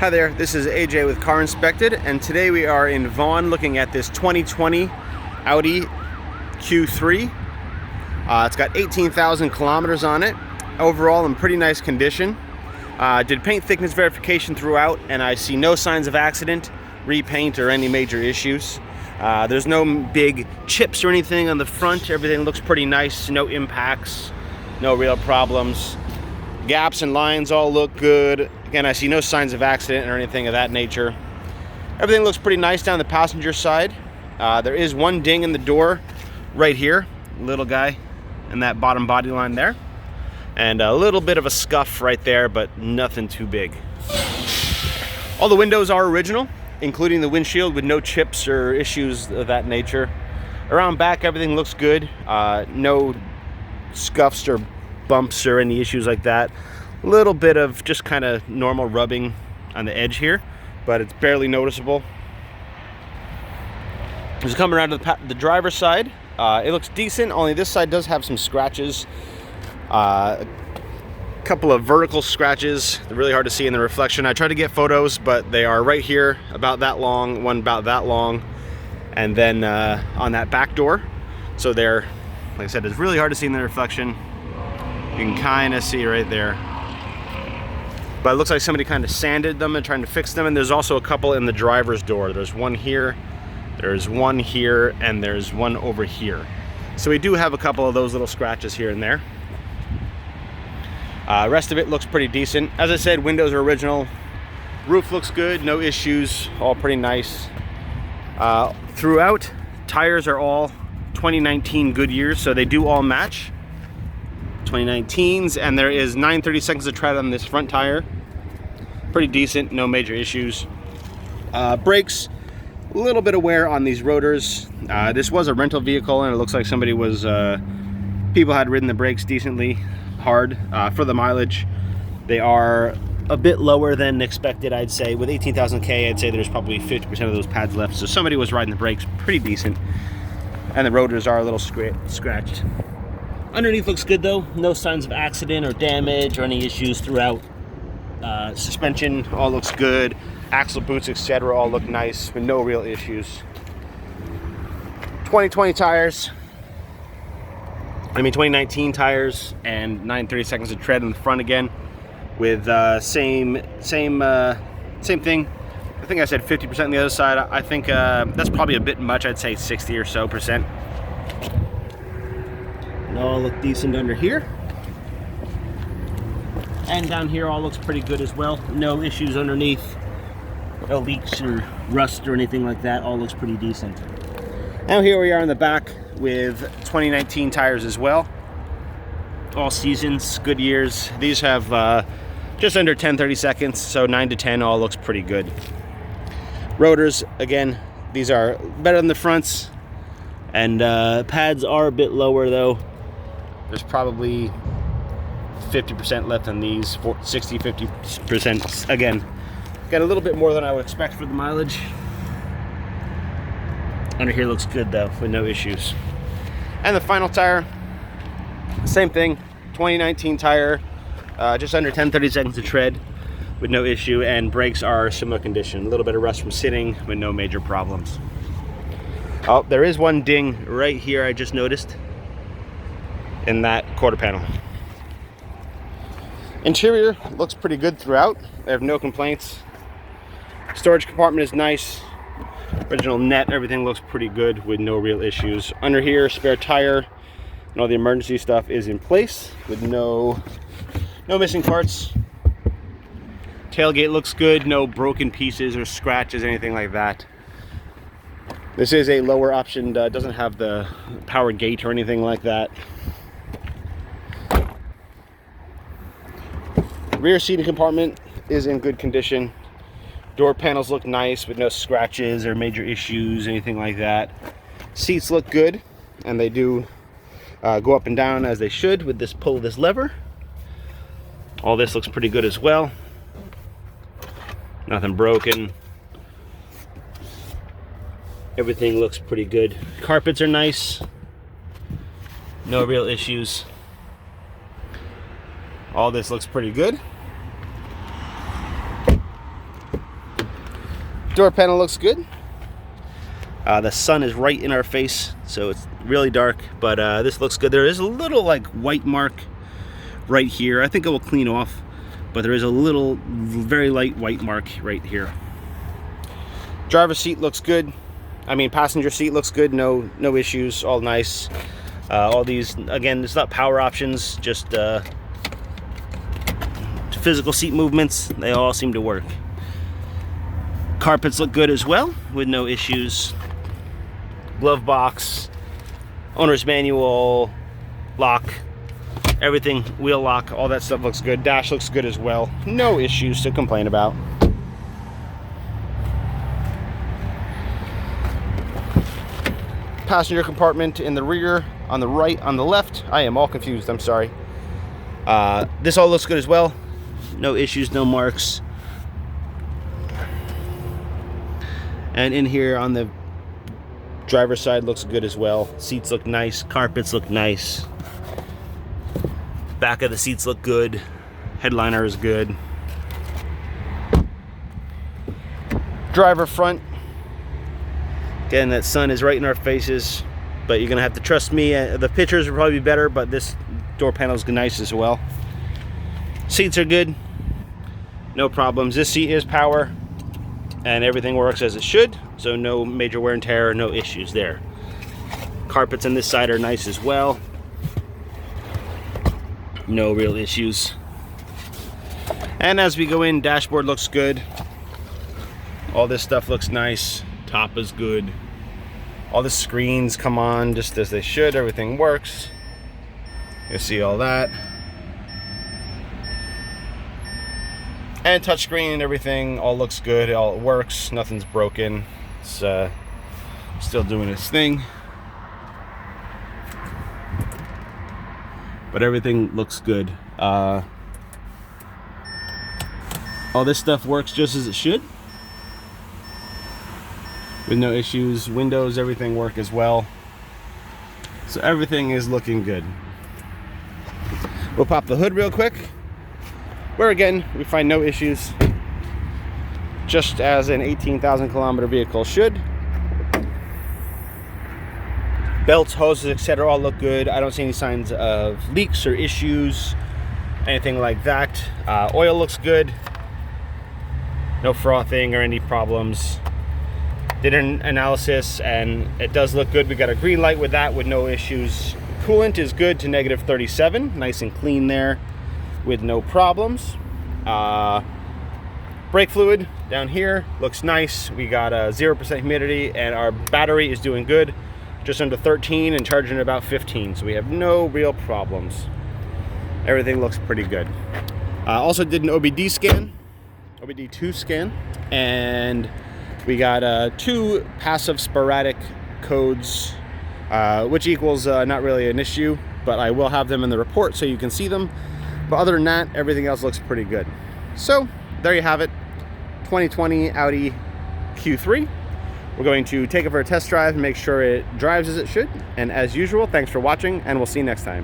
Hi there, this is AJ with Car Inspected, and today we are in Vaughan looking at this 2020 Audi Q3. It's got 18,000 kilometers on it. Overall in pretty nice condition. Did paint thickness verification throughout, and I see no signs of accident, repaint, or any major issues. There's no big chips or anything on the front. Everything looks pretty nice, no impacts, no real problems. Gaps and lines all look good. Again, I see no signs of accident or anything of that nature. Everything looks pretty nice down the passenger side. There is one ding in the door right here, little guy in that bottom body line there. And a little bit of a scuff right there, but nothing too big. All the windows are original, including the windshield, with no chips or issues of that nature. Around back, everything looks good. No scuffs or bumps or any issues like that. A little bit of just kind of normal rubbing on the edge here, but it's barely noticeable. Just coming around to the driver's side, it looks decent, only this side does have some scratches. A couple of vertical scratches. They're really hard to see in the reflection. I tried to get photos, but they are right here, about that long, one about that long, and then on that back door. So they're, like I said, it's really hard to see in the reflection. You can kind of see right there. But it looks like somebody kind of sanded them and trying to fix them. And there's also a couple in the driver's door. There's one here, there's one here, and there's one over here. So we do have a couple of those little scratches here and there. Rest of it looks pretty decent. As I said, windows are original. Roof looks good, no issues, all pretty nice. Throughout, tires are all 2019 Goodyears, so they do all match. 2019s, and there is 9/32 of tread on this front tire. Pretty decent, no major issues. Brakes, a little bit of wear on these rotors. This was a rental vehicle, and it looks like somebody was, people had ridden the brakes decently hard for the mileage. They are a bit lower than expected, I'd say. With 18,000 K, I'd say there's probably 50% of those pads left, so somebody was riding the brakes pretty decent. And the rotors are a little scratched. Underneath looks good though, no signs of accident or damage or any issues throughout. Suspension all looks good, axle boots, etc. all look nice with no real issues. 2019 tires and 9/32 of tread in the front again, with same thing. I think I said 50% on the other side. I think that's probably a bit much. I'd say 60 or so percent. All look decent under here, and down here all looks pretty good as well. No issues underneath, no leaks or rust or anything like that. All looks pretty decent. Now here we are in the back with 2019 tires as well, all seasons, Goodyears. These have just under 10/32, so 9 to 10 all looks pretty good. Rotors, again, these are better than the fronts, and pads are a bit lower though. There's probably 50% left on these, 60-50%. Again, got a little bit more than I would expect for the mileage. Under here looks good though, with no issues. And the final tire, same thing, 2019 tire, just under 10/32 of tread with no issue, and brakes are similar condition. A little bit of rust from sitting with no major problems. Oh, there is one ding right here I just noticed in that quarter panel. Interior looks pretty good throughout. I have no complaints. Storage compartment is nice. Original net, everything looks pretty good with no real issues. Under here, spare tire and all the emergency stuff is in place with no missing parts. Tailgate looks good, no broken pieces or scratches, anything like that. This is a lower option, doesn't have the power gate or anything like that. Rear seating compartment is in good condition. Door panels look nice with no scratches or major issues, anything like that. Seats look good, and they do go up and down as they should with this pull of this lever. All this looks pretty good as well. Nothing broken. Everything looks pretty good. Carpets are nice. No real issues. All this looks pretty good. Door panel looks good. The sun is right in our face, so it's really dark, but this looks good. There is a little like white mark right here. I think it will clean off, but there is a little very light white mark right here. Driver's seat looks good. I mean, passenger seat looks good. No issues. All nice. All these, again, it's not power options, just physical seat movements. They all seem to work. Carpets look good as well, with no issues. Glove box, owner's manual, lock, everything, wheel lock, all that stuff looks good. Dash looks good as well. No issues to complain about. Passenger compartment in the rear, on the right, on the left. I am all confused, I'm sorry. This all looks good as well. No issues, no marks. And in here on the driver's side looks good as well. Seats look nice, carpets look nice. Back of the seats look good. Headliner is good. Driver front. Again, that sun is right in our faces, but you're gonna have to trust me. The pictures will probably be better, but this door panel is nice as well. Seats are good, no problems. This seat is power, and everything works as it should, so no major wear and tear, no issues there. Carpets on this side are nice as well. No real issues. And as we go in, dashboard looks good. All this stuff looks nice. Top is good. All the screens come on just as they should. Everything works. You see all that. And touchscreen and everything all looks good. All works. Nothing's broken. It's still doing its thing. But everything looks good. All this stuff works just as it should, with no issues. Windows, everything work as well. So everything is looking good. We'll pop the hood real quick, where again, we find no issues, just as an 18,000 kilometer vehicle should. Belts, hoses, etc. all look good. I don't see any signs of leaks or issues, anything like that. Oil looks good. No frothing or any problems. Did an analysis and it does look good. We got a green light with that with no issues. Coolant is good to -37, nice and clean there with no problems. Brake fluid down here looks nice. We got a 0% humidity, and our battery is doing good, just under 13 and charging at about 15, so we have no real problems. Everything looks pretty good. Also did an OBD scan, OBD2 scan, and we got 2 passive sporadic codes, which equals not really an issue, but I will have them in the report so you can see them. But other than that, everything else looks pretty good. So there you have it, 2020 Audi Q3. We're going to take it for a test drive and make sure it drives as it should. And as usual, thanks for watching, and we'll see you next time.